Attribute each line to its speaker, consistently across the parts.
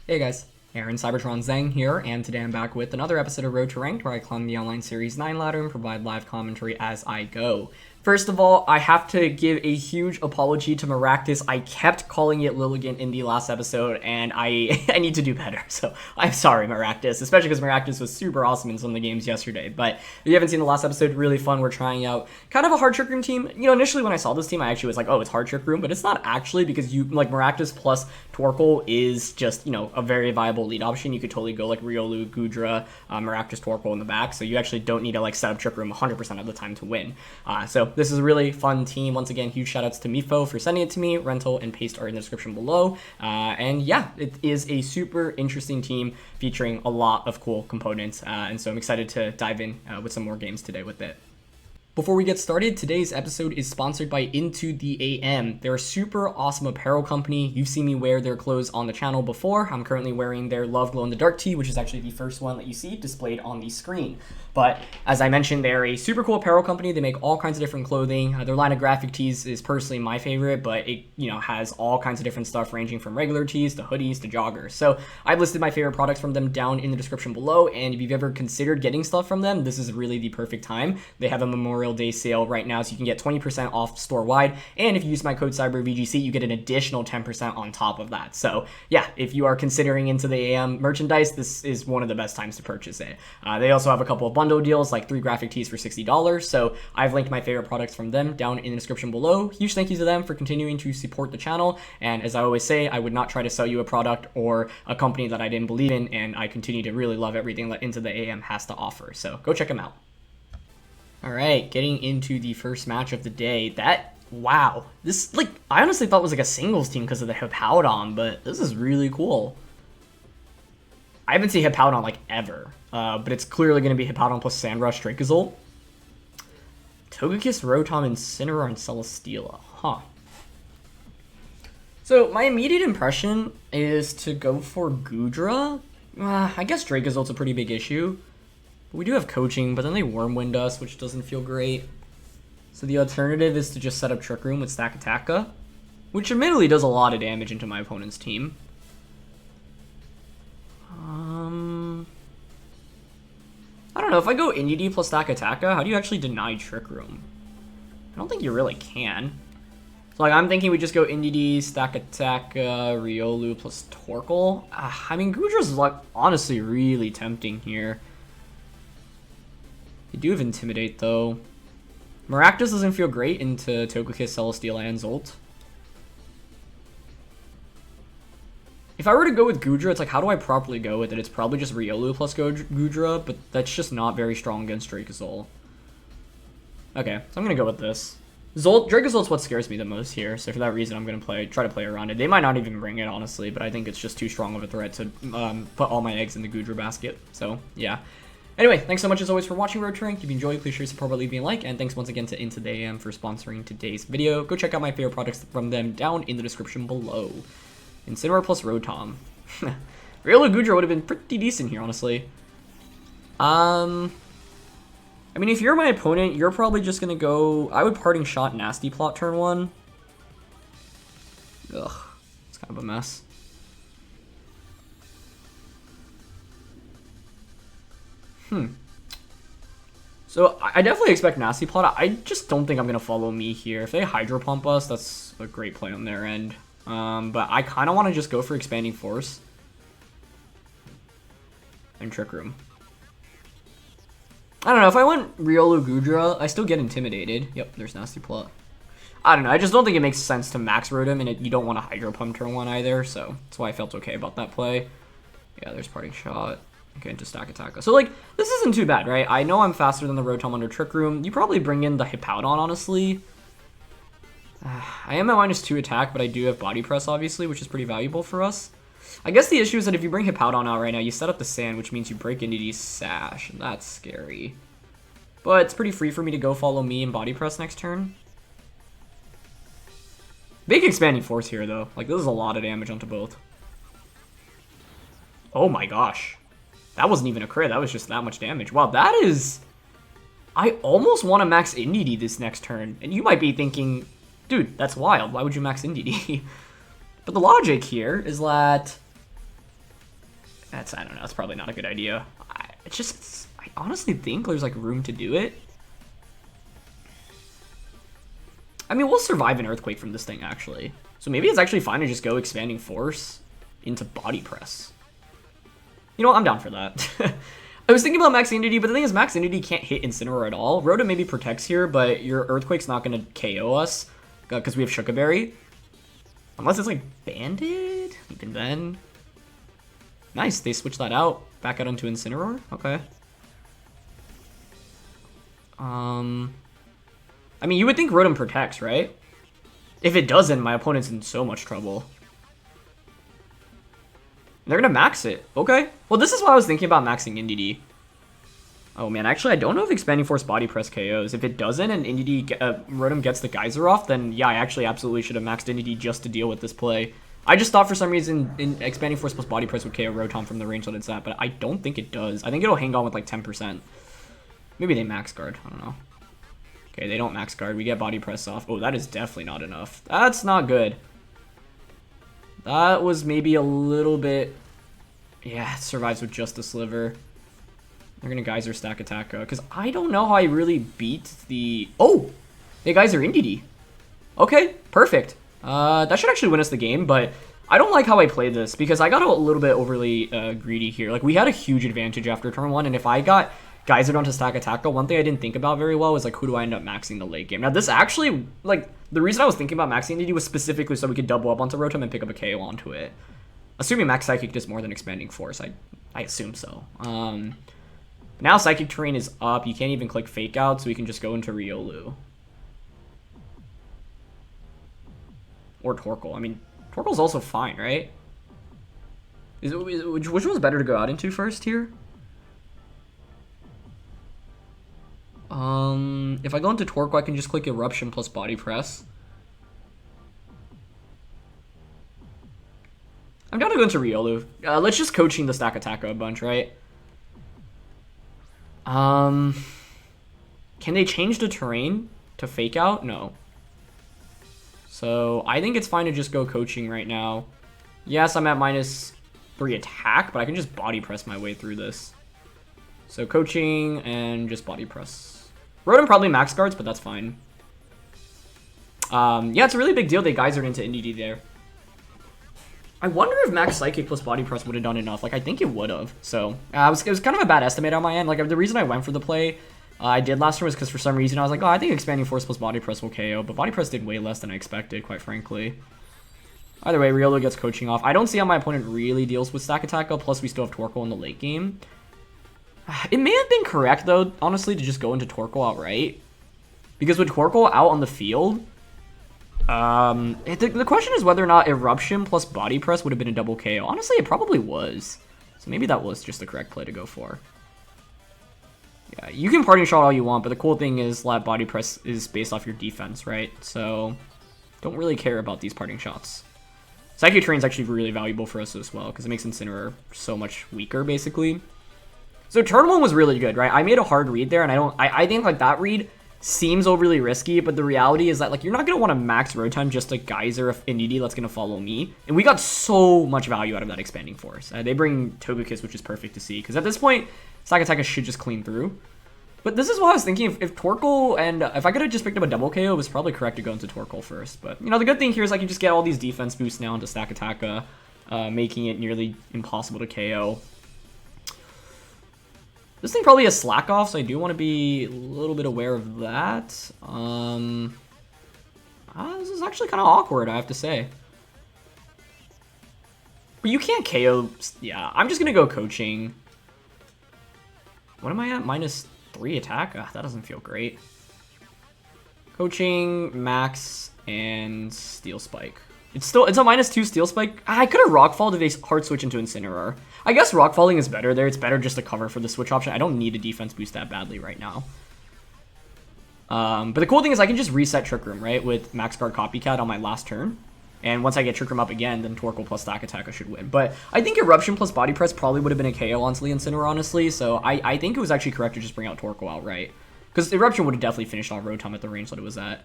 Speaker 1: Hey guys, Aaron Cybertron Zhang here, and today I'm back with another episode of Road to Ranked where I climb the online series 9 ladder and provide live commentary as I go. First of all, I have to give a huge apology to Maractus. I kept calling it Lilligant in the last episode, and I need to do better. So I'm sorry, Maractus, especially because Maractus was super awesome in some of the games yesterday. But if you haven't seen the last episode, really fun. We're trying out kind of a hard trick room team. You know, initially when I saw this team, I actually was like, oh, it's hard trick room, but it's not actually, because you like Maractus plus Torkoal is just, you know, a very viable lead option. You could totally go like Riolu, Goodra, Maractus, Torkoal in the back. So you actually don't need to like set up trick room 100% of the time to win. So this is a really fun team. Once again, huge shout outs to Mifo for sending it to me. Rental and paste are in the description below. And yeah, it is a super interesting team featuring a lot of cool components. And so I'm excited to dive in with some more games today with it. Before we get started, today's episode is sponsored by Into the AM. They're a super awesome apparel company. You've seen me wear their clothes on the channel before. I'm currently wearing their Love Glow in the Dark tee, which is actually the first one that you see displayed on the screen. But as I mentioned, they're a super cool apparel company. They make all kinds of different clothing. Their line of graphic tees is personally my favorite, but it, you know, has all kinds of different stuff ranging from regular tees to hoodies to joggers. So I've listed my favorite products from them down in the description below. And if you've ever considered getting stuff from them, this is really the perfect time. They have a Memorial Day sale right now, so you can get 20% off store-wide. And if you use my code CyberVGC, you get an additional 10% on top of that. So yeah, if you are considering Into the AM merchandise, this is one of the best times to purchase it. They also have a couple of bundle deals, like 3 graphic tees for $60. So I've linked my favorite products from them down in the description below. Huge thank you to them for continuing to support the channel. And as I always say, I would not try to sell you a product or a company that I didn't believe in, and I continue to really love everything that Into the AM has to offer. So go check them out. All right, getting into the first match of the day. Wow. This, like, I honestly thought it was like a singles team because of the Hippowdon, but this is really cool. I haven't seen Hippowdon like ever, but it's clearly going to be Hippowdon plus Sandrush, Dracozolt. Togekiss, Rotom, Incineroar, and Celesteela. Huh. So my immediate impression is to go for Goodra. I guess Dracozolt's a pretty big issue. We do have coaching, but then they Wormwind us, which doesn't feel great. So the alternative is to just set up Trick Room with Stakataka, which admittedly does a lot of damage into my opponent's team. I don't know, if I go Indeedee plus Stakataka, how do you actually deny Trick Room? I don't think you really can. So like, I'm thinking we just go Indeedee, Stakataka, Riolu plus Torkoal. I mean, Goodra's like honestly really tempting here. They do have Intimidate, though. Maractus doesn't feel great into Togekiss, Celesteela, and Zolt. If I were to go with Goodra, it's like, how do I properly go with it? It's probably just Riolu plus Goodra, but that's just not very strong against Dracozolt. Okay, so I'm going to go with this. Dracozolt's what scares me the most here, so for that reason, I'm going to try to play around it. They might not even bring it, honestly, but I think it's just too strong of a threat to put all my eggs in the Goodra basket. So, yeah. Anyway, thanks so much as always for watching Road to Ranked. If you enjoyed, please share your support by leaving a like, and thanks once again to Into the AM for sponsoring today's video. Go check out my favorite products from them down in the description below. Incineroar plus Rotom. Riolu Goodra would have been pretty decent here, honestly. I mean, if you're my opponent, you're probably just gonna go. I would Parting Shot Nasty Plot turn 1. Ugh, it's kind of a mess. So I definitely expect Nasty Plot. I just don't think I'm gonna follow me here. If they Hydro Pump us, that's a great play on their end. But I kind of want to just go for Expanding Force and Trick Room. I don't know, if I went Riolu Goodra, I still get intimidated. Yep, there's Nasty Plot. I don't know, I just don't think it makes sense to max Rotom, and you don't want to Hydro Pump turn 1 either, so that's why I felt okay about that play. Yeah, there's Parting Shot. Okay, into Stakataka. So, like, this isn't too bad, right? I know I'm faster than the Rotom under Trick Room. You probably bring in the Hippowdon, honestly. I am at -2 attack, but I do have Body Press, obviously, which is pretty valuable for us. I guess the issue is that if you bring Hippowdon out right now, you set up the Sand, which means you break Indeedee's Sash, and that's scary. But it's pretty free for me to go follow me and Body Press next turn. Big Expanding Force here, though. Like, this is a lot of damage onto both. Oh my gosh. That wasn't even a crit, that was just that much damage. Wow, that is... I almost want to max Indeedee this next turn. And you might be thinking, dude, that's wild. Why would you max Indeedee? But the logic here is that I don't know, that's probably not a good idea. I honestly think there's like room to do it. I mean, we'll survive an Earthquake from this thing, actually. So maybe it's actually fine to just go Expanding Force into Body Press. You know what? I'm down for that. I was thinking about Max Indeedee, but the thing is Max Indeedee can't hit Incineroar at all. Rotom maybe protects here, but your Earthquake's not going to KO us because we have Shuka Berry. Unless it's like Banded? Even then. Nice, they switched that out. Back out onto Incineroar? Okay. I mean, you would think Rotom protects, right? If it doesn't, my opponent's in so much trouble. They're gonna max it. Okay. Well, this is why I was thinking about maxing Indeedee. Oh man, actually, I don't know if Expanding Force Body Press KOs. If it doesn't and Indeedee, Rotom gets the Geyser off, then yeah, I actually absolutely should have maxed Indeedee just to deal with this play. I just thought for some reason in Expanding Force plus Body Press would KO Rotom from the range that it's at, but I don't think it does. I think it'll hang on with like 10%. Maybe they max guard. I don't know. Okay, they don't max guard. We get Body Press off. Oh, that is definitely not enough. That's not good. That was maybe a little bit... Yeah, it survives with just a sliver. They're going to Geyser stack attack because I don't know how I really beat the... Oh! They Geyser Indeedee. Okay, perfect. That should actually win us the game, but I don't like how I played this because I got a little bit overly greedy here. Like, we had a huge advantage after turn 1, and if I got Geysered onto stack attack, one thing I didn't think about very well was, like, who do I end up maxing the late game? Now, this actually, like, the reason I was thinking about maxing Indeedee was specifically so we could double up onto Rotom and pick up a KO onto it. Assuming Max Psychic does more than Expanding Force, I assume so. Now Psychic Terrain is up. You can't even click Fake Out, so we can just go into Riolu. Or Torkoal. I mean, Torkoal's also fine, right? Which one's better to go out into first here? If I go into Torkoal, I can just click Eruption plus Body Press. I'm down to go into Riolu. Let's just coaching the stack attack a bunch, right? Can they change the terrain to Fake Out? No. So I think it's fine to just go coaching right now. Yes, I'm at -3 attack, but I can just Body Press my way through this. So coaching and just Body Press. Rotom probably max guards, but that's fine. Yeah, it's a really big deal they Geysered into Indeedee there. I wonder if Max Psychic plus Body Press would have done enough. Like, I think it would have. So, it was kind of a bad estimate on my end. Like, the reason I went for the play I did last turn was because for some reason I was like, oh, I think Expanding Force plus Body Press will KO. But Body Press did way less than I expected, quite frankly. Either way, Riolu gets coaching off. I don't see how my opponent really deals with stack attack up. Plus, we still have Torkoal in the late game. It may have been correct, though, honestly, to just go into Torkoal outright. Because with Torkoal out on the field... the question is whether or not Eruption plus Body Press would have been a double KO. Honestly, it probably was. So maybe that was just the correct play to go for. Yeah, you can parting shot all you want, but the cool thing is that Body Press is based off your defense, right? So don't really care about these parting shots. Psychic Terrain is actually really valuable for us as well because it makes Incineroar so much weaker, basically. So turn 1 was really good, right? I made a hard read there, and I think like that read seems overly risky, but the reality is that like you're not gonna want to max Rotom just a Geyser of Indeedee that's gonna follow me, and we got so much value out of that Expanding Force. They bring Togekiss, which is perfect to see because at this point, Stack Attack should just clean through. But this is what I was thinking. If Torkoal and if I could have just picked up a double KO, it was probably correct to go into Torkoal first. But you know, the good thing here is I can just get all these defense boosts now into Stack Attack, making it nearly impossible to KO. This thing probably has slack off, so I do want to be a little bit aware of that. This is actually kind of awkward, I have to say. But you can't KO. Yeah, I'm just going to go coaching. What am I at? -3 attack? Ugh, that doesn't feel great. Coaching, max, and Steel Spike. It's a -2 Steel Spike. I could have Rock Fall if they hard switch into Incineroar. I guess Rock Falling is better there. It's better just to cover for the switch option. I don't need a defense boost that badly right now. But the cool thing is I can just reset Trick Room, right, with Max Guard Copycat on my last turn. And once I get Trick Room up again, then Torkoal plus Stack Attack I should win. But I think Eruption plus Body Press probably would have been a KO on Incineroar, honestly. So I think it was actually correct to just bring out Torkoal outright. Because Eruption would have definitely finished on Rotom at the range that it was at.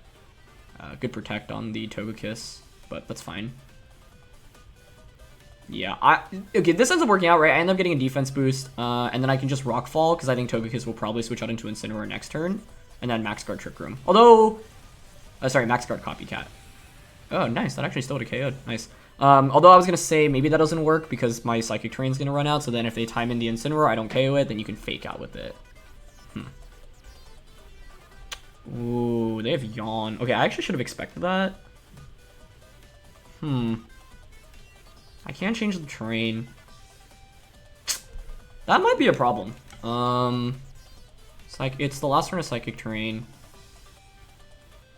Speaker 1: Good protect on the Togekiss, but that's fine. Yeah, okay, this ends up working out, right? I end up getting a defense boost, and then I can just Rock Fall, because I think Togekiss will probably switch out into Incineroar next turn, and then Max Guard Trick Room. Although, sorry, Max Guard Copycat. Oh, nice, that actually still would have KO'd. Nice. Although I was going to say maybe that doesn't work, because my Psychic Terrain's going to run out, so then if they time in the Incineroar, I don't KO it, then you can Fake Out with it. Ooh, they have Yawn. Okay, I actually should have expected that. I can't change the terrain. That might be a problem. It's the last turn of Psychic Terrain.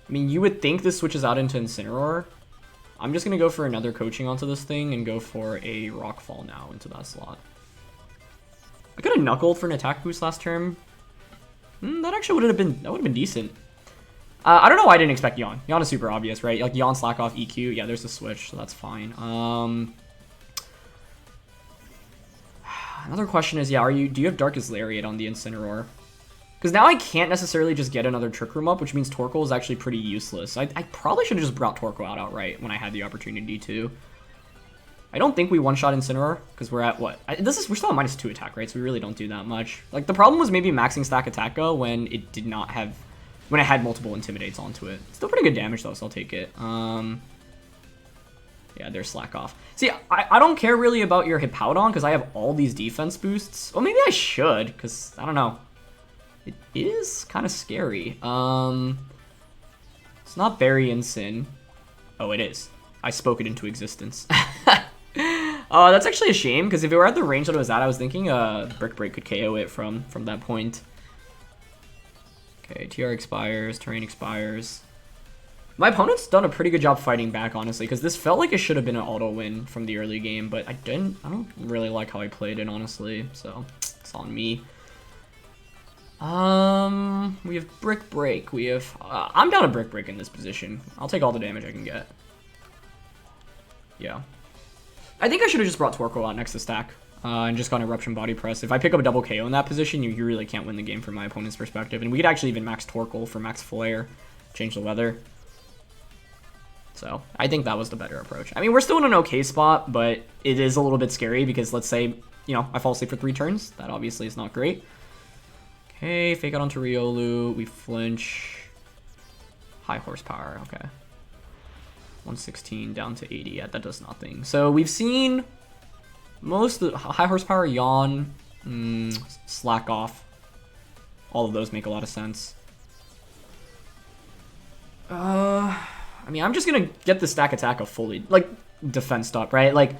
Speaker 1: I mean, you would think this switches out into Incineroar. I'm just going to go for another coaching onto this thing and go for a Rock Fall now into that slot. I could have Knuckled for an attack boost last turn. That actually would have been decent. I don't know why I didn't expect Yawn. Yawn is super obvious, right? Like Yawn, Slack Off, EQ. Yeah, there's a switch, so that's fine. Another question is, yeah, do you have Darkest Lariat on the Incineroar? Because now I can't necessarily just get another Trick Room up, which means Torkoal is actually pretty useless. I probably should have just brought Torkoal out outright when I had the opportunity to. I don't think we one-shot Incineroar, because we're at, what? We're still at -2 attack, right? So we really don't do that much. Like, the problem was maybe maxing Stack Attack-Go when it did not have... when it had multiple Intimidates onto it. Still pretty good damage, though, so I'll take it. Yeah, there's Slack Off. See, I don't care really about your Hippowdon, because I have all these defense boosts. Well, maybe I should, because, I don't know. It is kind of scary. It's not Berry Incin. Oh, it is. I spoke it into existence. That's actually a shame, because if it were at the range that it was at, I was thinking Brick Break could KO it from that point. Okay, TR expires, terrain expires. My opponent's done a pretty good job fighting back, honestly, because this felt like it should have been an auto win from the early game, but I don't really like how I played it, honestly, so it's on me. We have Brick Break. We have... I'm down to Brick Break in this position. I'll take all the damage I can get. Yeah. I think I should have just brought Torkoal out next to Stack. And just gone Eruption Body Press. If I pick up a double KO in that position, you really can't win the game from my opponent's perspective. And we could actually even max Torkoal for max Flare. Change the weather. So, I think that was the better approach. I mean, we're still in an okay spot, but it is a little bit scary because let's say, you know, I fall asleep for 3 turns. That obviously is not great. Okay, Fake Out onto Riolu. We flinch. High horsepower, okay. 116 down to 80. Yeah, that does nothing. So we've seen most of the high horsepower, Yawn, Slack Off. All of those make a lot of sense. I mean, I'm just gonna get the Stack Attack of fully, like, defensed up, right? Like,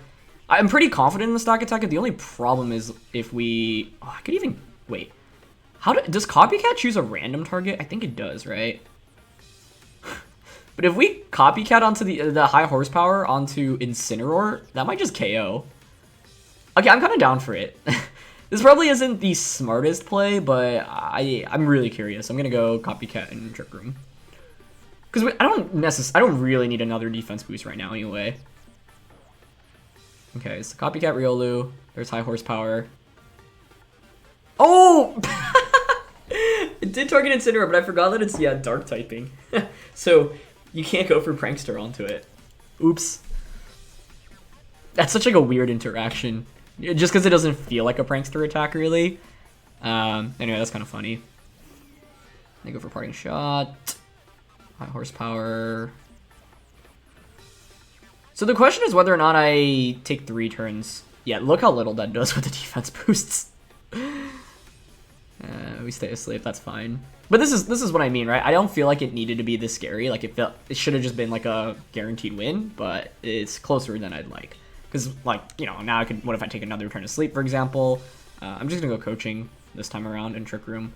Speaker 1: I'm pretty confident in the Stack Attack. The only problem is if we... Oh, I could even... Wait. Does Copycat choose a random target? I think it does, right? But if we Copycat onto the high horsepower onto Incineroar, that might just KO. Okay, I'm kind of down for it. This probably isn't the smartest play, but I'm really curious. I'm gonna go Copycat and Trick Room. Because I don't really need another defense boost right now anyway. Okay, so Copycat Riolu. There's high horsepower. Oh! It did target Incineroar, but I forgot that it's, yeah, dark typing. So you can't go for Prankster onto it. Oops. That's such like a weird interaction. Just because it doesn't feel like a Prankster attack, really. Anyway, that's kind of funny. They go for Parting Shot. High horsepower. So the question is whether or not I take 3 turns. Yeah, look how little that does with the defense boosts. We stay asleep, that's fine. But this is what I mean, right? I don't feel like it needed to be this scary. Like, it should have just been like a guaranteed win, but it's closer than I'd like. Because, like, you know, now what if I take another turn to sleep, for example? I'm just gonna go coaching this time around in Trick Room.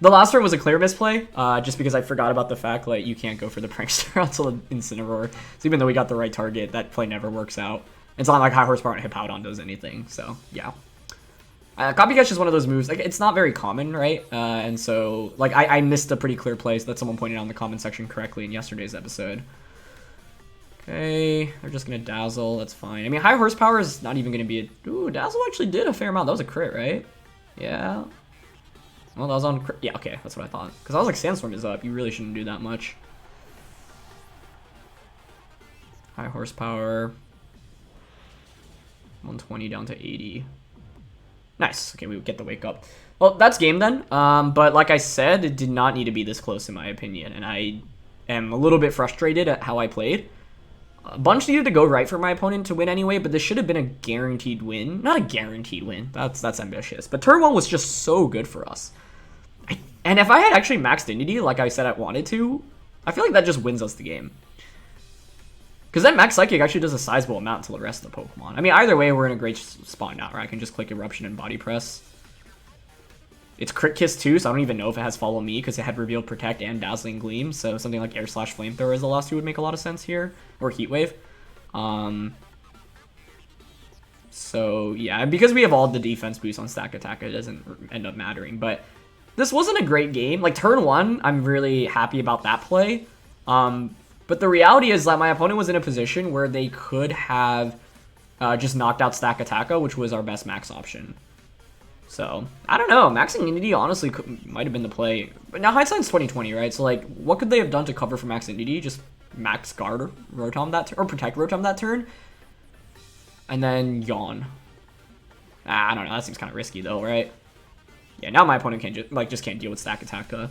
Speaker 1: The last turn was a clear misplay, just because I forgot about the fact, like, you can't go for the Prankster until Incineroar. So even though we got the right target, that play never works out. It's not like high horsepower and Hippowdon does anything, so, yeah. Copycat's just one of those moves, like, it's not very common, right? And so, like, I missed a pretty clear play that someone pointed out in the comment section correctly in yesterday's episode. Okay, they're just gonna Dazzle, that's fine. I mean, high horsepower is not even gonna be a... Ooh, Dazzle actually did a fair amount. That was a crit, right? Yeah. Well, that was on... Yeah, okay, that's what I thought. Because I was like, Sandstorm is up. You really shouldn't do that much. High horsepower. 120 down to 80. Nice. Okay, we get the wake up. Well, that's game then. But like I said, it did not need to be this close in my opinion, and I am a little bit frustrated at how I played. A bunch needed to go right for my opponent to win anyway, but this should have been a guaranteed win. Not a guaranteed win. That's ambitious. But turn 1 was just so good for us. And if I had actually maxed Indeedee like I said I wanted to, I feel like that just wins us the game. Because then Max Psychic actually does a sizable amount to the rest of the Pokemon. I mean, either way, we're in a great spot now, where I can just click Eruption and Body Press. It's Crit Kiss too, so I don't even know if it has Follow Me, because it had Revealed Protect and Dazzling Gleam, so something like Air Slash Flamethrower as the last two would make a lot of sense here. Or Heat Wave. So, yeah, and because we have all the defense boosts on Stack Attack, it doesn't end up mattering. But this wasn't a great game. Like, turn 1, I'm really happy about that play. But the reality is that my opponent was in a position where they could have just knocked out Stack Attacka, which was our best max option. So, I don't know. Maxing Indeedee honestly might have been the play. But now hindsight's 2020, right? So, like, what could they have done to cover for Max Indeedee? Just max guard Rotom that turn, or protect Rotom that turn? And then yawn. I don't know. That seems kind of risky, though, right? Yeah, now my opponent can't just can't deal with Stack Attacka.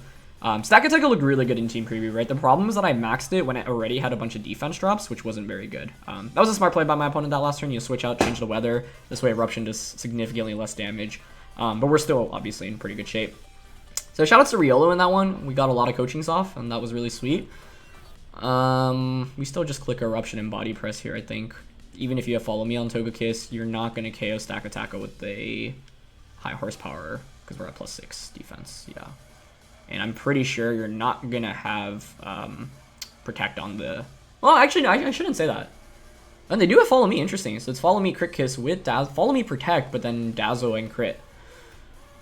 Speaker 1: Stack Attacka looked really good in Team Preview, right? The problem is that I maxed it when it already had a bunch of defense drops, which wasn't very good. That was a smart play by my opponent that last turn. You switch out, change the weather. This way Eruption does significantly less damage. But we're still obviously in pretty good shape. So shoutouts to Riolu in that one. We got a lot of coachings off, and that was really sweet. We still just click Eruption and Body Press here, I think. Even if you have Follow Me on Togekiss, you're not going to KO Stack Attacka with a high horsepower, because we're at +6 defense, yeah. And I'm pretty sure you're not going to have Protect on the... Well, actually, no, I shouldn't say that. And they do have Follow Me, interesting. So it's Follow Me, Crit Kiss with Follow Me, Protect, but then Dazzle and Crit.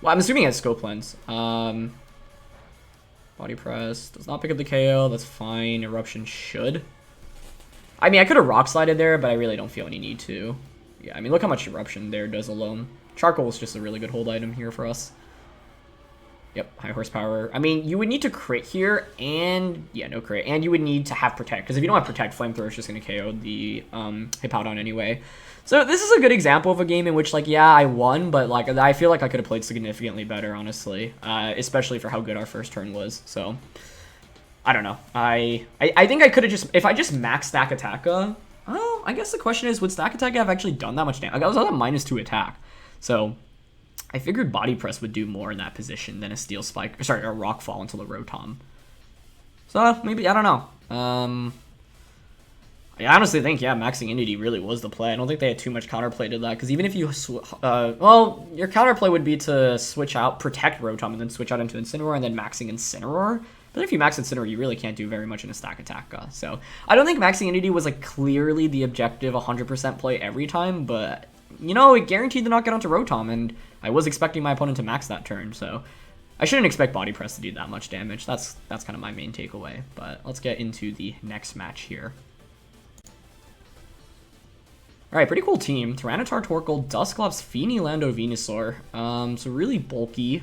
Speaker 1: Well, I'm assuming it has Scope Lens. Body Press does not pick up the KO. That's fine. Eruption should. I mean, I could have Rock Slided there, but I really don't feel any need to. Yeah, I mean, look how much Eruption there does alone. Charcoal is just a really good hold item here for us. Yep, high horsepower. I mean, you would need to crit here, and... Yeah, no crit. And you would need to have Protect, because if you don't have Protect, Flamethrower is just going to KO the Hippowdon anyway. So this is a good example of a game in which, like, yeah, I won, but, like, I feel like I could have played significantly better, honestly. Especially for how good our first turn was, so... I don't know. I think I could have just... If I just maxed Stack Attacka... Oh, I guess the question is, would Stack Attacka have actually done that much damage? Like, I was on a -2 attack, so... I figured Body Press would do more in that position than a Steel Spike, sorry, a Rock Fall into the Rotom. So, maybe, I don't know. I honestly think, yeah, maxing Indeedee really was the play. I don't think they had too much counterplay to that, because even if you, well, your counterplay would be to switch out, Protect Rotom, and then switch out into Incineroar, and then maxing Incineroar. But if you max Incineroar, you really can't do very much in a Stack Attack. So, I don't think maxing Indeedee was, like, clearly the objective 100% play every time, but... You know, it guaranteed to not get onto Rotom, and I was expecting my opponent to max that turn, so I shouldn't expect Body Press to do that much damage. That's kind of my main takeaway, but let's get into the next match here. Alright, pretty cool team. Tyranitar, Torkoal, Dusclops, Fini, Lando, Venusaur. So really bulky.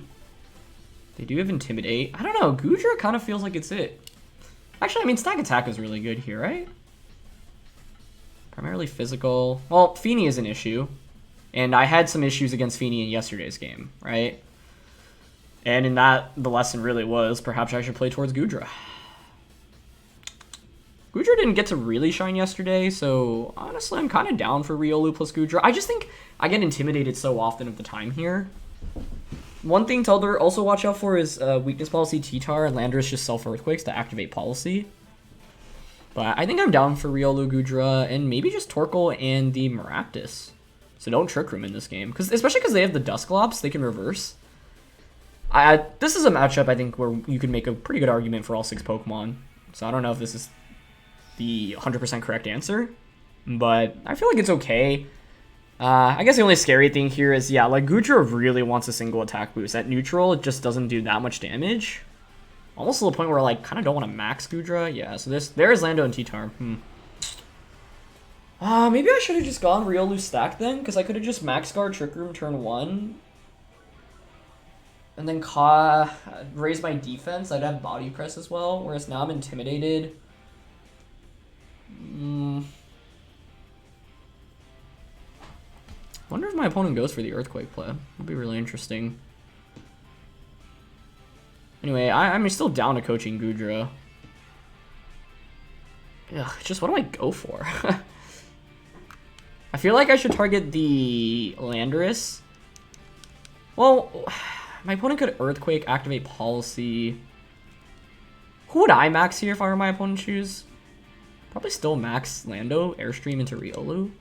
Speaker 1: They do have Intimidate. I don't know, Goodra kind of feels like it's it. Actually, I mean, Stack Attack is really good here, right? Primarily physical. Well, Fini is an issue. And I had some issues against Fini in yesterday's game, right? And in that, the lesson really was, perhaps I should play towards Goodra. Goodra didn't get to really shine yesterday, so honestly, I'm kind of down for Riolu plus Goodra. I just think I get intimidated so often of the time here. One thing to also watch out for is Weakness Policy, T-Tar, and Landorus just Self-Earthquakes to activate Policy. But I think I'm down for Riolu, Goodra, and maybe just Torkoal and the Maractus. So don't Trick Room in this game, especially because they have the Dusclops, they can reverse. This is a matchup, I think, where you can make a pretty good argument for all 6 Pokemon. So I don't know if this is the 100% correct answer, but I feel like it's okay. I guess the only scary thing here is, yeah, like Goodra really wants a single attack boost. At neutral, it just doesn't do that much damage. Almost to the point where I like kind of don't want to max Goodra. Yeah, so there's Lando and T-Tar. Maybe I should have just gone Riolu stack then, because I could have just max guard Trick Room turn 1. And then raise my defense. I'd have Body Press as well, whereas now I'm intimidated. Wonder if my opponent goes for the Earthquake play. Would be really interesting. Anyway, I'm still down to coaching Goodra. Ugh, just what do I go for? I feel like I should target the Landorus. Well, my opponent could Earthquake, activate Policy. Who would I max here if I were my opponent choose? Probably still max Lando, Airstream into Riolu.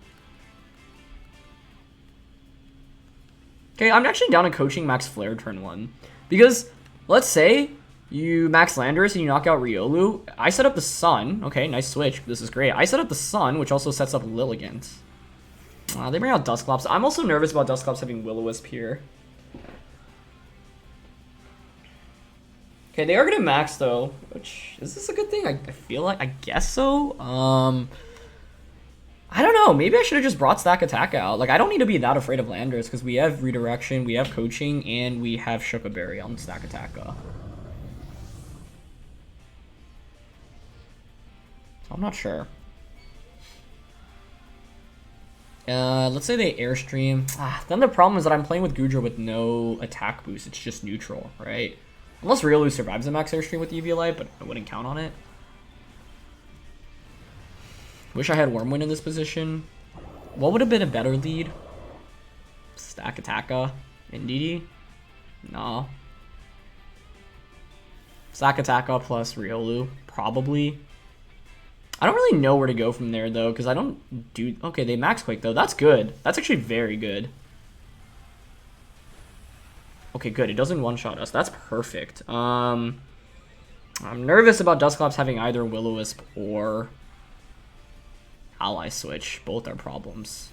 Speaker 1: Okay, I'm actually down to coaching max Flare turn 1. Because, let's say you max Landorus and you knock out Riolu. I set up the Sun. Okay, nice switch. This is great. I set up the Sun, which also sets up Lilligant. They bring out Dusclops. I'm also nervous about Dusclops having Will-O-Wisp here. Okay, they are gonna max though, which is this a good thing? I feel like I guess so. I don't know. Maybe I should have just brought Stack Attack out. Like I don't need to be that afraid of Landorus because we have Redirection, we have Coaching, and we have Shuka Berry on Stack Attack. I'm not sure. Let's say they Airstream. Then the problem is that I'm playing with Goodra with no attack boost. It's just neutral, right? Unless Riolu survives the max Airstream with Eviolite, but I wouldn't count on it. Wish I had Wormwind in this position. What would have been a better lead? Stack Attacka? Indeedee? No. Stack Attacka plus Riolu? Probably. I don't really know where to go from there, though, because I don't do... Okay, they Max Quake, though. That's good. That's actually very good. Okay, good. It doesn't one-shot us. That's perfect. I'm nervous about Dusclops having either Will-O-Wisp or Ally Switch. Both are problems.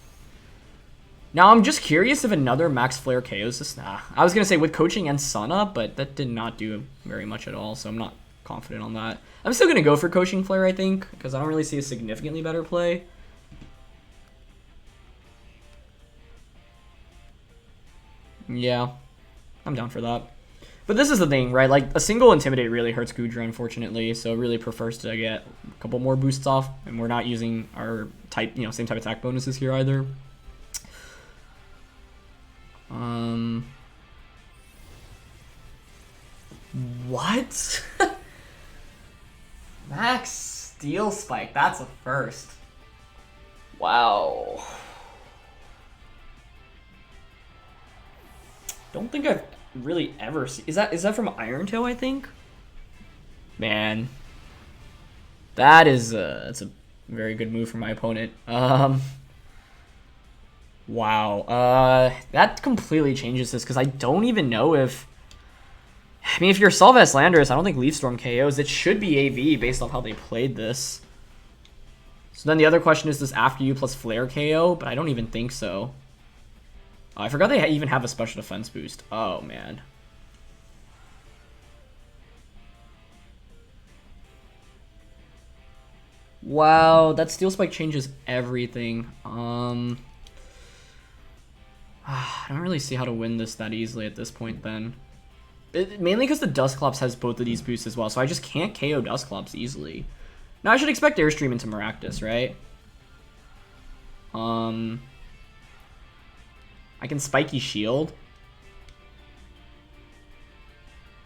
Speaker 1: Now, I'm just curious if another Max Flare KOs this. Nah. I was going to say with Coaching and Sun up, but that did not do very much at all, so I'm not confident on that. I'm still going to go for Coaching Flare, I think, because I don't really see a significantly better play. Yeah. I'm down for that. But this is the thing, right? Like, a single Intimidate really hurts Goodra, unfortunately, so it really prefers to get a couple more boosts off, and we're not using our type, same type attack bonuses here either. What? Max Steel Spike, that's a first. Wow. Don't think I've really ever seen... Is that from Iron Tail, I think? Man. That's a very good move from my opponent. Wow. That completely changes this, because I don't even know if... I mean, if you're Sylvest Landorus, I don't think Leaf Storm KOs. It should be AV based off how they played this. So then the other question is, does After You plus Flare KO? But I don't even think so. I forgot they even have a special defense boost. Oh, man. Wow, that Steel Spike changes everything. I don't really see how to win this that easily at this point, then. Mainly because the Dusclops has both of these boosts as well, so I just can't KO Dusclops easily. Now, I should expect Airstream into Maractus, right? I can Spiky Shield.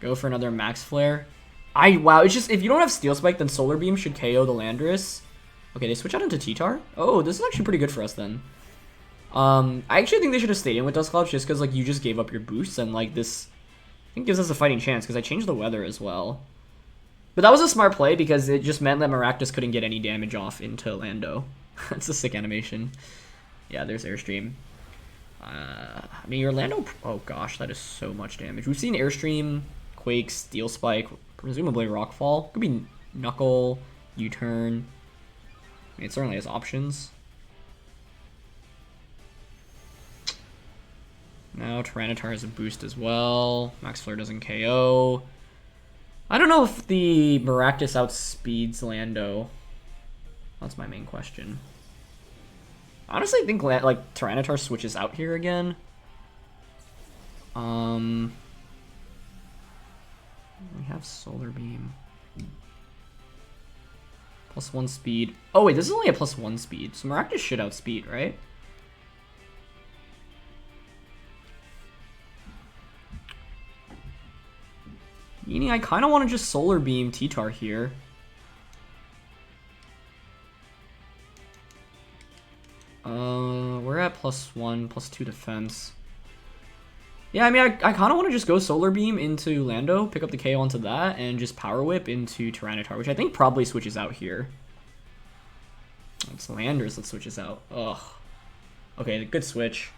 Speaker 1: Go for another Max Flare. Wow, it's just, if you don't have Steel Spike, then Solar Beam should KO the Landorus. Okay, they switch out into T-Tar? Oh, this is actually pretty good for us then. I actually think they should have stayed in with Dusclops just because, like, you just gave up your boosts, and, like, this, I think, gives us a fighting chance because I changed the weather as well. But that was a smart play because it just meant that Maractus couldn't get any damage off into Lando. That's a sick animation. Yeah, there's Airstream. I mean, your Lando... Oh, gosh, that is so much damage. We've seen Airstream, Quake, Steel Spike, presumably Rockfall. Could be Knuckle, U-Turn. I mean, it certainly has options. Now Tyranitar has a boost as well. Max Flare doesn't KO. I don't know if the Maractus outspeeds Lando. That's my main question. I honestly think like Tyranitar switches out here again. We have Solar Beam. +1 speed. Oh wait, this is only a +1 speed, so Maractus should outspeed, right? Fini, I kind of want to just Solar Beam T-Tar here. We're at +1, +2 defense. Yeah, I mean, I kind of want to just go Solar Beam into Lando, pick up the KO onto that, and just Power Whip into Tyranitar, which I think probably switches out here. It's Landorus that switches out. Ugh. Okay, good switch.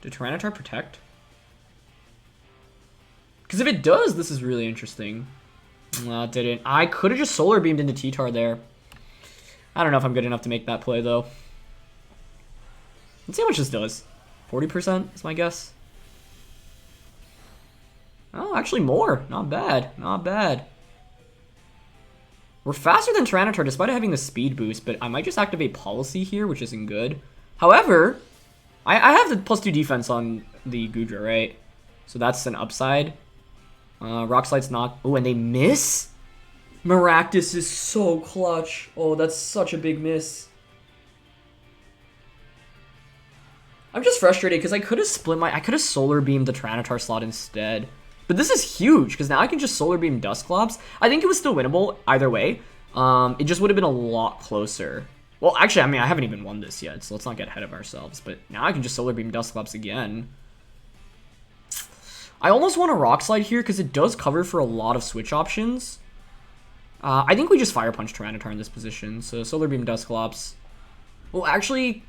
Speaker 1: Did Tyranitar protect? Because if it does, this is really interesting. No, it didn't. I could have just Solar Beamed into T-Tar there. I don't know if I'm good enough to make that play, though. Let's see how much this does. 40% is my guess. Oh, actually more. Not bad. Not bad. We're faster than Tyranitar despite having the speed boost, but I might just activate Policy here, which isn't good. However, I have the +2 defense on the Goodra, right? So that's an upside. Rock Slide's not... Oh, and they miss? Maractus is so clutch. Oh, that's such a big miss. I'm just frustrated because I could have I could have Solar Beamed the Tyranitar slot instead. But this is huge because now I can just Solar Beam Dusclops. I think it was still winnable either way. It just would have been a lot closer. Well, actually, I mean, I haven't even won this yet, so let's not get ahead of ourselves. But now I can just Solar Beam Dusclops again. I almost want a Rock Slide here because it does cover for a lot of switch options. I think we just Fire Punch Tyranitar in this position. So Solar Beam Dusclops. Well, actually,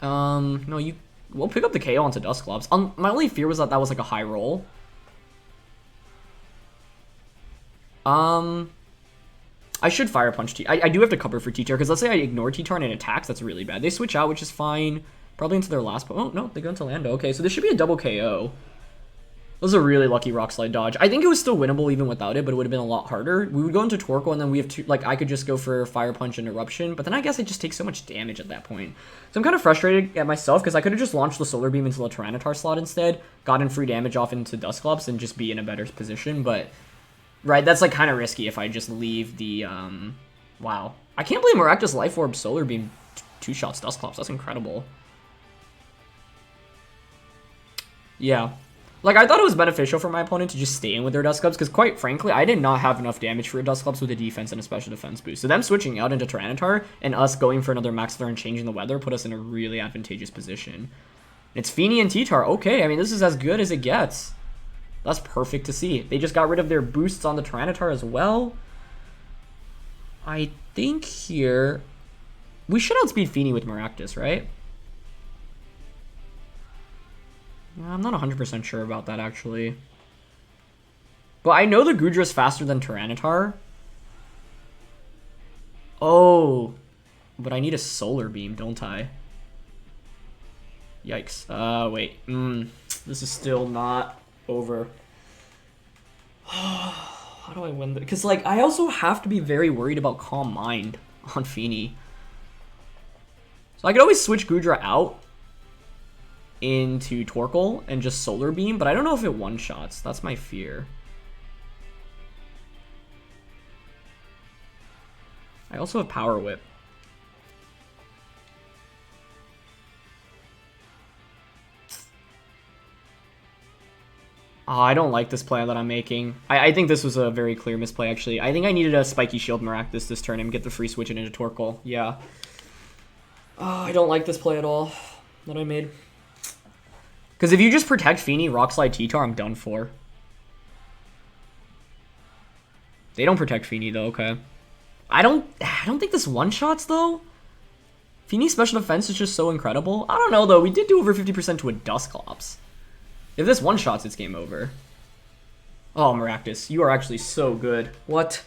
Speaker 1: no, we'll pick up the KO onto Dusclops. My only fear was that that was like a high roll. I should Fire Punch T. I do have to cover for T-Tar, because let's say I ignore T-Tar and it attacks, that's really bad. They switch out, which is fine. Probably into their last... Oh, no, they go into Lando. Okay, so this should be a double KO. That was a really lucky Rock Slide dodge. I think it was still winnable even without it, but it would have been a lot harder. We would go into Torkoal, and then we have two... Like, I could just go for Fire Punch and Eruption, but then I guess it just takes so much damage at that point. So I'm kind of frustrated at myself, because I could have just launched the Solar Beam into the Tyranitar slot instead, gotten free damage off into Dusclops, and just be in a better position, but... Right, that's like kind of risky if I just leave the, wow. I can't believe Maractus Life Orb Solar Beam two shots Dusclops. That's incredible. Yeah. Like, I thought it was beneficial for my opponent to just stay in with their Dusclops, because quite frankly, I did not have enough damage for a Dusclops with a defense and a special defense boost. So them switching out into Tyranitar and us going for another Max Flare and changing the weather put us in a really advantageous position. It's Fini and T-Tar. Okay, I mean, this is as good as it gets. That's perfect to see. They just got rid of their boosts on the Tyranitar as well. I think here... We should outspeed Fini with Maractus, right? I'm not 100% sure about that, actually. But I know the Goodra is faster than Tyranitar. Oh. But I need a Solar Beam, don't I? Yikes. Wait. This is still not... over. How do I win this? Because, like, I also have to be very worried about Calm Mind on Fini. So I could always switch Goodra out into Torkoal and just Solar Beam, but I don't know if it one-shots. That's my fear. I also have Power Whip. Oh, I don't like this play that I'm making. I think this was a very clear misplay, actually. I think I needed a Spiky Shield Maractus this turn and get the free switch into Torkoal. Yeah. Oh, I don't like this play at all that I made. Because if you just protect Fini, Rock Slide T-Tar, I'm done for. They don't protect Fini, though, okay. I don't think this one-shots, though. Fini's special defense is just so incredible. I don't know, though. We did do over 50% to a Dusclops. If this one-shots, it's game over. Oh, Maractus, you are actually so good. What?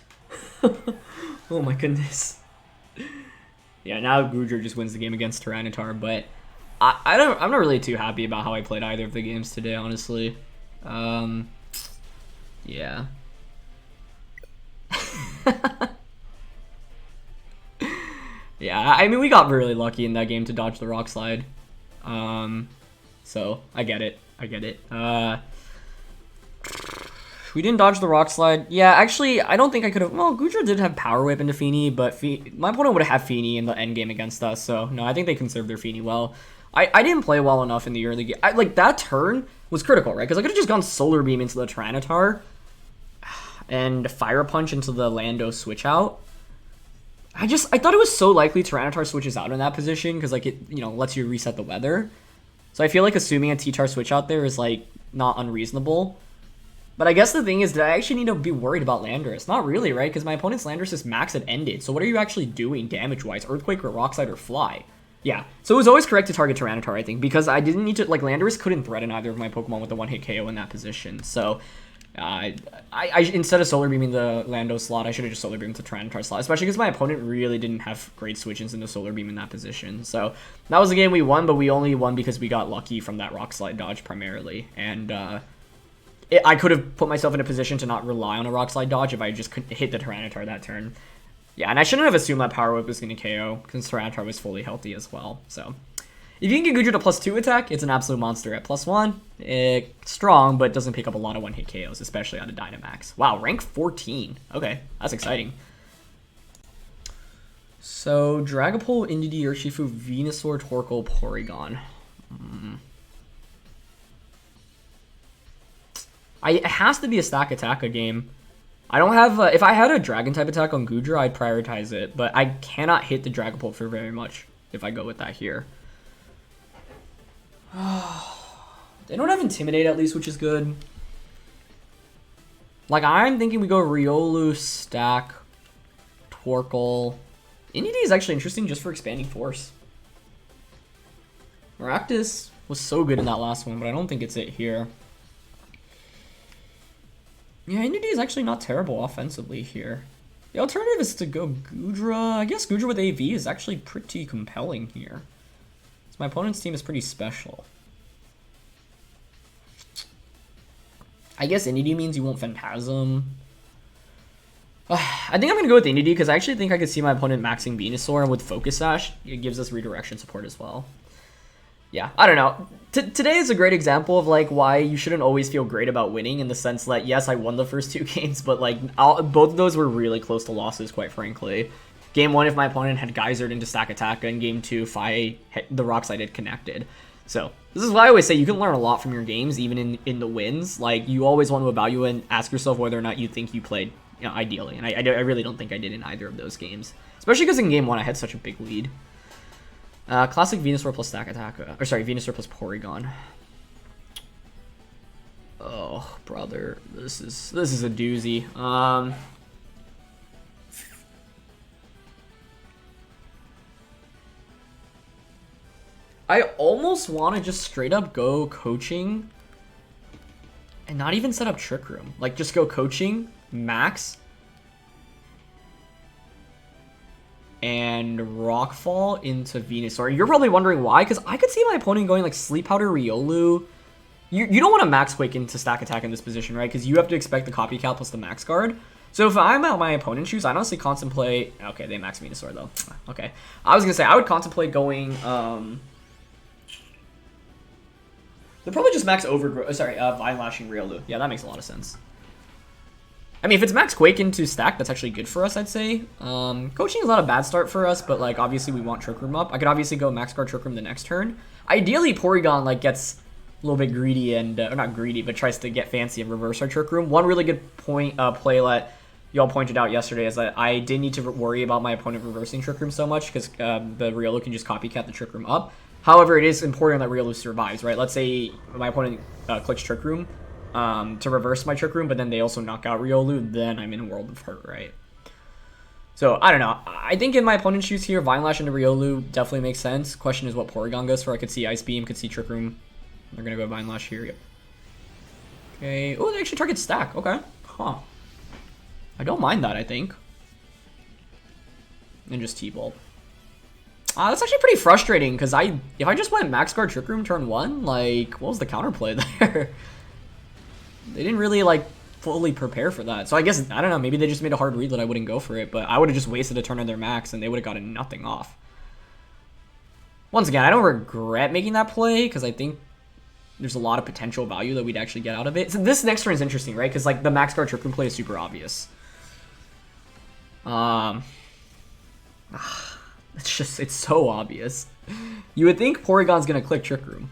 Speaker 1: Oh my goodness. Yeah, now Goodra just wins the game against Tyranitar, but I'm not really too happy about how I played either of the games today, honestly. Yeah. Yeah, I mean, we got really lucky in that game to dodge the Rock Slide. So, I get it. I get it. We didn't dodge the Rock Slide. Yeah, actually, I don't think I could have... Well, Goodra did have Power Whip into Fini, but my opponent would have had Fini in the end game against us, so no, I think they conserved their Fini well. I didn't play well enough in the early game. Like, that turn was critical, right? Because I could have just gone Solar Beam into the Tyranitar. and Fire Punch into the Lando switch out. I thought it was so likely Tyranitar switches out in that position because like it, you know, lets you reset the weather. So I feel like assuming a T-Tar switch out there is like not unreasonable. But I guess the thing is, did I actually need to be worried about Landorus? Not really, right? Because my opponent's Landorus' max had ended. So what are you actually doing damage-wise? Earthquake or Rock Slide or Fly? Yeah. So it was always correct to target Tyranitar, I think, because I didn't need to, like, Landorus couldn't threaten either of my Pokemon with a one-hit KO in that position. So I instead of Solar Beaming the Lando slot, I should have just Solar Beamed the Tyranitar slot, especially because my opponent really didn't have great switch-ins into Solar Beam in that position. So that was a game we won, but we only won because we got lucky from that Rock Slide dodge primarily. And I could have put myself in a position to not rely on a Rock Slide dodge if I just couldn't hit the Tyranitar that turn. Yeah, and I shouldn't have assumed that Power Whip was going to KO, because Tyranitar was fully healthy as well. So, if you can get Goodra to +2 attack, it's an absolute monster. At +1, it's strong, but doesn't pick up a lot of one-hit KOs, especially out of Dynamax. Wow, rank 14. Okay, that's exciting. So, Dragapult, Indeedee, Urshifu, Venusaur, Torkoal, Porygon. It has to be a stack attack game. I don't have, if I had a dragon type attack on Goodra, I'd prioritize it, but I cannot hit the Dragapult for very much if I go with that here. They don't have Intimidate at least, which is good. Like, I'm thinking we go Riolu, stack, Torkoal. Indeedee is actually interesting just for expanding force. Maractus was so good in that last one, but I don't think it's it here. Yeah, Indeedee is actually not terrible offensively here. The alternative is to go Goodra. I guess Goodra with AV is actually pretty compelling here. So my opponent's team is pretty special. I guess Indeedee means you won't Phantasm. I think I'm going to go with Indeedee because I actually think I could see my opponent maxing Venusaur, and with Focus Sash, it gives us redirection support as well. Yeah, I don't know. Today is a great example of like why you shouldn't always feel great about winning, in the sense that yes, I won the first 2 games, but like both of those were really close to losses, quite frankly. Game 1, if my opponent had Geysered into Stack Attack, and Game 2, if the Rock Slide had connected. So this is why I always say you can learn a lot from your games, even in the wins. Like, you always want to evaluate and ask yourself whether or not you think you played, you know, ideally. And I really don't think I did in either of those games, especially because in Game 1 I had such a big lead. Classic Venusaur plus Stack Attack, or sorry, Venusaur plus Porygon. Oh, brother, this is a doozy. I almost want to just straight up go coaching and not even set up Trick Room. Like, just go coaching, max, and Rockfall into Venusaur. You're probably wondering why, because I could see my opponent going like Sleep Powder, Riolu. You don't want to Max Quake into Stack Attack in this position, right? Because you have to expect the Copycat plus the Max Guard. So if I'm at my opponent's shoes, I honestly contemplate... Okay, they Max Venusaur though. Okay. I was going to say, I would contemplate going... They'll probably just Max Overgrowth... Sorry, Vine Lashing Riolu. Yeah, that makes a lot of sense. I mean, if it's Max Quake into Stack, that's actually good for us, I'd say. Coaching is not a bad start for us, but like obviously we want Trick Room up. I could obviously go Max Guard Trick Room the next turn. Ideally, Porygon like gets a little bit greedy and... or not greedy, but tries to get fancy and reverse our Trick Room. One really good playlet y'all pointed out yesterday is that I didn't need to worry about my opponent reversing Trick Room so much because the Riolu can just copycat the Trick Room up. However, it is important that Riolu survives, right? Let's say my opponent clicks Trick Room to reverse my Trick Room, but then they also knock out Riolu, then I'm in a world of hurt, right? So, I don't know. I think in my opponent's shoes here, Vine Lash into Riolu definitely makes sense. Question is what Porygon goes for. I could see Ice Beam, could see Trick Room. They're going to go Vine Lash here, yep. Okay. Oh, they actually target Stack. Okay. Huh. I don't mind that, I think. And just T-Bolt. That's actually pretty frustrating, because if I just went Max Guard Trick Room turn 1, like, what was the counterplay there? They didn't really, like, fully prepare for that. So I guess, I don't know, maybe they just made a hard read that I wouldn't go for it, but I would have just wasted a turn on their max, and they would have gotten nothing off. Once again, I don't regret making that play, because I think there's a lot of potential value that we'd actually get out of it. So this next turn is interesting, right? Because, like, the Max Guard Trick Room play is super obvious. It's so obvious. You would think Porygon's gonna click Trick Room.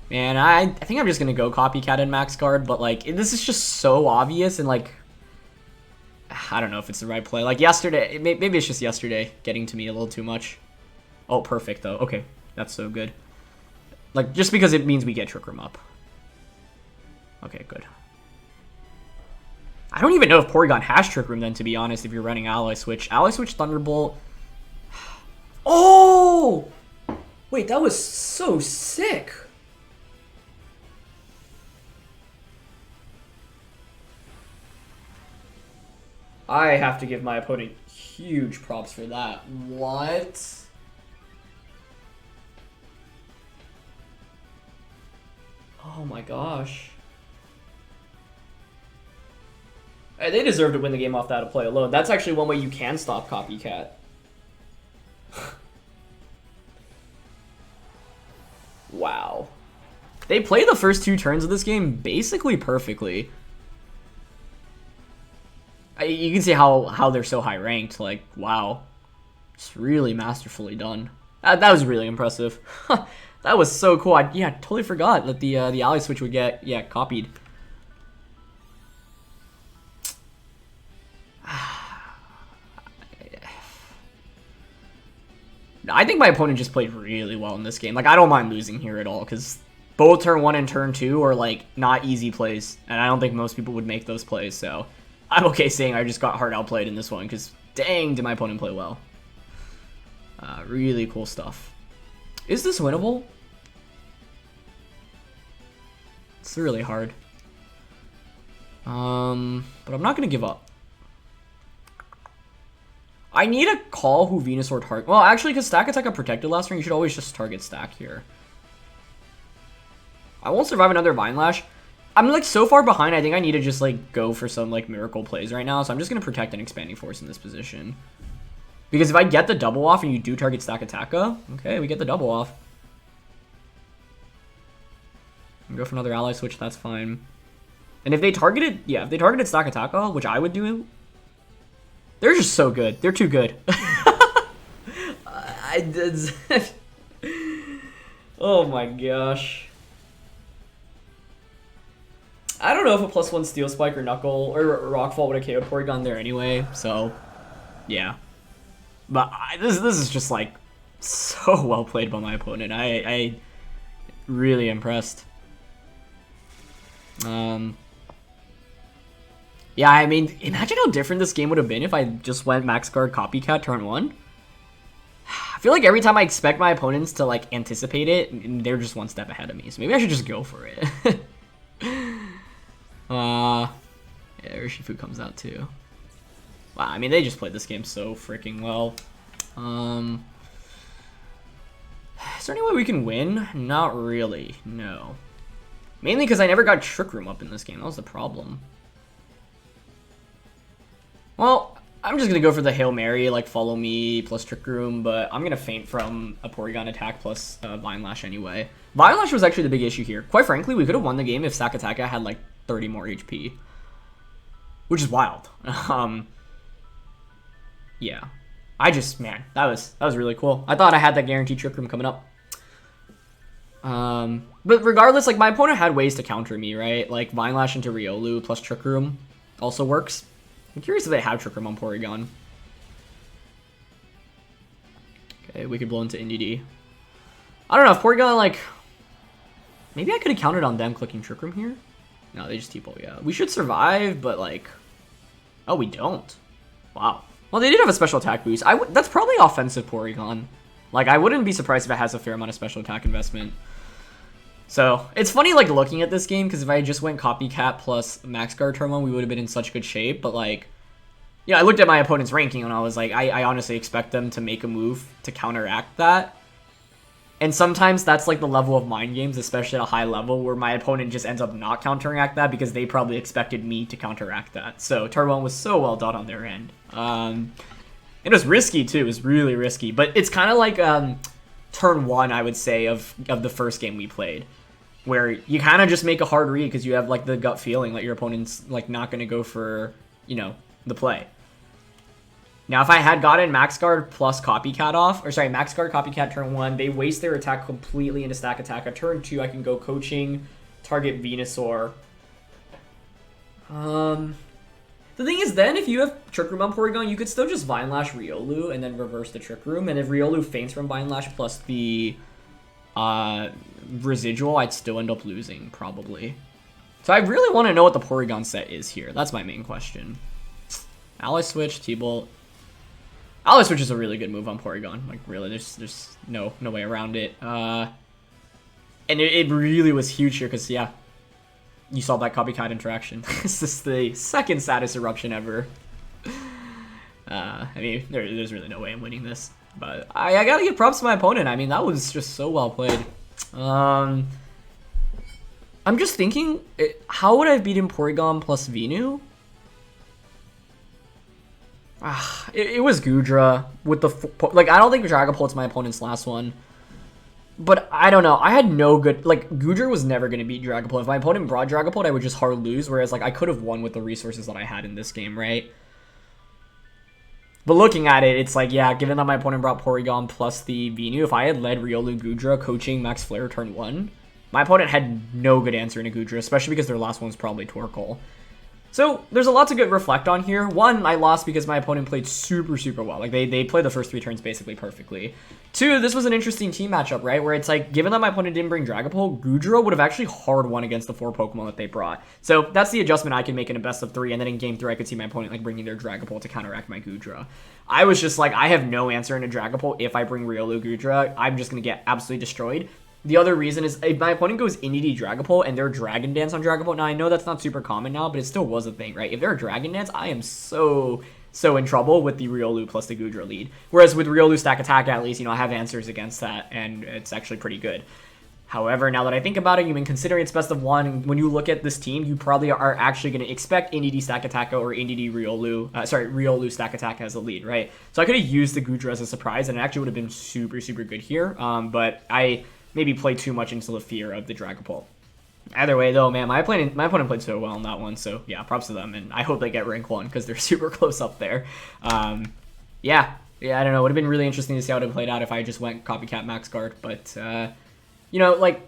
Speaker 1: Man, I think I'm just gonna go Copycat and Max Guard, but like, this is just so obvious and like, I don't know if it's the right play. Like yesterday, maybe it's just yesterday getting to me a little too much. Oh, perfect though. Okay, that's so good. Like, just because it means we get Trick Room up. Okay, good. I don't even know if Porygon has Trick Room then, to be honest, if you're running Ally Switch. Ally Switch Thunderbolt. Oh! Wait, that was so sick. I have to give my opponent huge props for that. What? Oh my gosh. They deserve to win the game off that play alone. That's actually one way you can stop Copycat. Wow. They play the first 2 turns of this game basically perfectly. You can see how they're so high ranked. Like, wow. It's really masterfully done. That was really impressive. That was so cool. I totally forgot that the Ally Switch would get copied. I think my opponent just played really well in this game. Like, I don't mind losing here at all, because both turn 1 and turn 2 are, like, not easy plays, and I don't think most people would make those plays, so I'm okay saying I just got hard outplayed in this one, because dang, did my opponent play well. Really cool stuff. Is this winnable? It's really hard. But I'm not going to give up. I need to call who Venusaur target. Well, actually, because Stack Attack got protected last turn, you should always just target Stack here. I won't survive another Vine Lash. I'm like so far behind, I think I need to just like go for some like miracle plays right now. So I'm just going to protect an Expanding Force in this position. Because if I get the double off and you do target Stack Attacka, okay, we get the double off. And go for another Ally Switch, that's fine. And if they targeted, yeah, if they targeted Stack Attacka, which I would do, they're just so good. They're too good. Oh my gosh. I don't know if a +1 Steel Spike or Knuckle or Rockfall would have KO'd Porygon there anyway, so yeah. But this is just like so well played by my opponent. I really impressed. Yeah, I mean, imagine how different this game would have been if I just went Max Guard Copycat turn 1. I feel like every time I expect my opponents to, like, anticipate it, they're just one step ahead of me. So maybe I should just go for it. Yeah, Urshifu comes out too. Wow, I mean, they just played this game so freaking well. Is there any way we can win? Not really, no. Mainly because I never got Trick Room up in this game. That was the problem. Well, I'm just going to go for the Hail Mary, like follow me plus Trick Room, but I'm going to feint from a Porygon attack plus Vine Lash anyway. Vine Lash was actually the big issue here. Quite frankly, we could have won the game if Stack Attacka had like 30 more HP. Which is wild. Yeah. Man, that was really cool. I thought I had that guaranteed Trick Room coming up. But regardless, like my opponent had ways to counter me, right? Like Vine Lash into Riolu plus Trick Room also works. I'm curious if they have Trick Room on Porygon. Okay, we could blow into Indeedee. I don't know if Porygon, like... Maybe I could have counted on them clicking Trick Room here. No, they just T-Pole, yeah. We should survive, but like... Oh, we don't. Wow. Well, they did have a special attack boost. That's probably offensive Porygon. Like, I wouldn't be surprised if it has a fair amount of special attack investment. So, it's funny, like, looking at this game, because if I just went Copycat plus Max Guard turn 1, we would have been in such good shape, but, like, yeah, I looked at my opponent's ranking, and I was like, I honestly expect them to make a move to counteract that. And sometimes that's, like, the level of mind games, especially at a high level, where my opponent just ends up not counteract that, because they probably expected me to counteract that. So, turn 1 was so well done on their end. It was risky, too. It was really risky. But it's kind of like, turn 1, I would say, of the first game we played, where you kind of just make a hard read because you have like the gut feeling that your opponent's like not going to go for, you know, the play. Now, if I had gotten Max Guard plus Copycat off, or sorry, Max Guard, Copycat turn 1, they waste their attack completely into Stack Attack. At turn 2, I can go Coaching, target Venusaur. The thing is, then, if you have Trick Room on Porygon, you could still just Vine Lash Riolu and then reverse the Trick Room. And if Riolu faints from Vine Lash plus the residual, I'd still end up losing, probably. So I really want to know what the Porygon set is here. That's my main question. Ally Switch, T-Bolt. Ally Switch is a really good move on Porygon. Like, really, there's no way around it. And it really was huge here, because, yeah, you saw that Copycat interaction. This is the second saddest eruption ever. I mean, there's really no way I'm winning this. But I gotta give props to my opponent. I mean, that was just so well played. I'm just thinking, how would I have beaten Porygon plus Venu? It was Goodra with the... Like, I don't think Dragapult's my opponent's last one. But I don't know. I had no good... Like, Goodra was never going to beat Dragapult. If my opponent brought Dragapult, I would just hard lose. Whereas, like, I could have won with the resources that I had in this game, right? But looking at it, it's like, yeah, given that my opponent brought Porygon plus the Venu, if I had led Riolu Goodra coaching Max Flare turn 1, my opponent had no good answer in a Goodra, especially because their last one's probably Torkoal. So, there's a lot to reflect on here. One, I lost because my opponent played super, super well. Like, they played the first 3 turns basically perfectly. 2, this was an interesting team matchup, right? Where it's like, given that my opponent didn't bring Dragapult, Goodra would have actually hard won against the 4 Pokemon that they brought. So, that's the adjustment I can make in a best of 3, and then in game 3, I could see my opponent, like, bringing their Dragapult to counteract my Goodra. I was just like, I have no answer in a Dragapult if I bring Riolu Goodra. I'm just going to get absolutely destroyed. The other reason is if my opponent goes Indeedee Dragapult and they're Dragon Dance on Dragapult. Now, I know that's not super common now, but it still was a thing, right? If they're Dragon Dance, I am so in trouble with the Riolu plus the Goodra lead. Whereas with Riolu Stack Attack, at least, you know, I have answers against that, and it's actually pretty good. However, now that I think about it, you've been considering it's best of 1. When you look at this team, you probably are actually going to expect Indeedee Stack Attack or Indeedee Riolu Stack Attack as a lead, right? So I could have used the Goodra as a surprise, and it actually would have been super, super good here. But I maybe play too much into the fear of the Dragapult. Either way, though, man, my opponent played so well in that one, so yeah, props to them, and I hope they get rank 1, because they're super close up there. Yeah, I don't know, it would have been really interesting to see how it played out if I just went Copycat Max Guard, but, you know, like,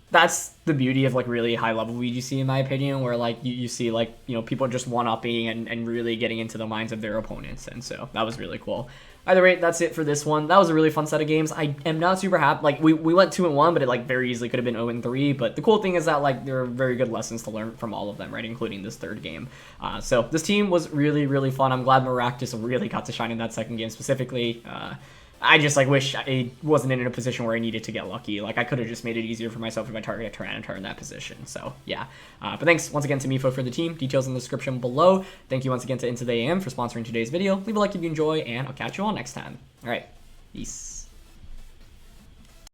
Speaker 1: that's the beauty of, like, really high-level VGC, in my opinion, where, like, you see, like, you know, people just one-upping and really getting into the minds of their opponents, and so that was really cool. Either way, that's it for this one. That was a really fun set of games. I am not super happy. Like, we went 2-1, but it, like, very easily could have been 0-3. But the cool thing is that, like, there are very good lessons to learn from all of them, right? Including this third game. So this team was really, really fun. I'm glad Maractus really got to shine in that second game specifically. I just, like, wish I wasn't in a position where I needed to get lucky. Like, I could have just made it easier for myself if I targeted Tyranitar in that position. So, yeah. But thanks once again to Mifo for the team. Details in the description below. Thank you once again to Into the AM for sponsoring today's video. Leave a like if you enjoy, and I'll catch you all next time. All right. Peace.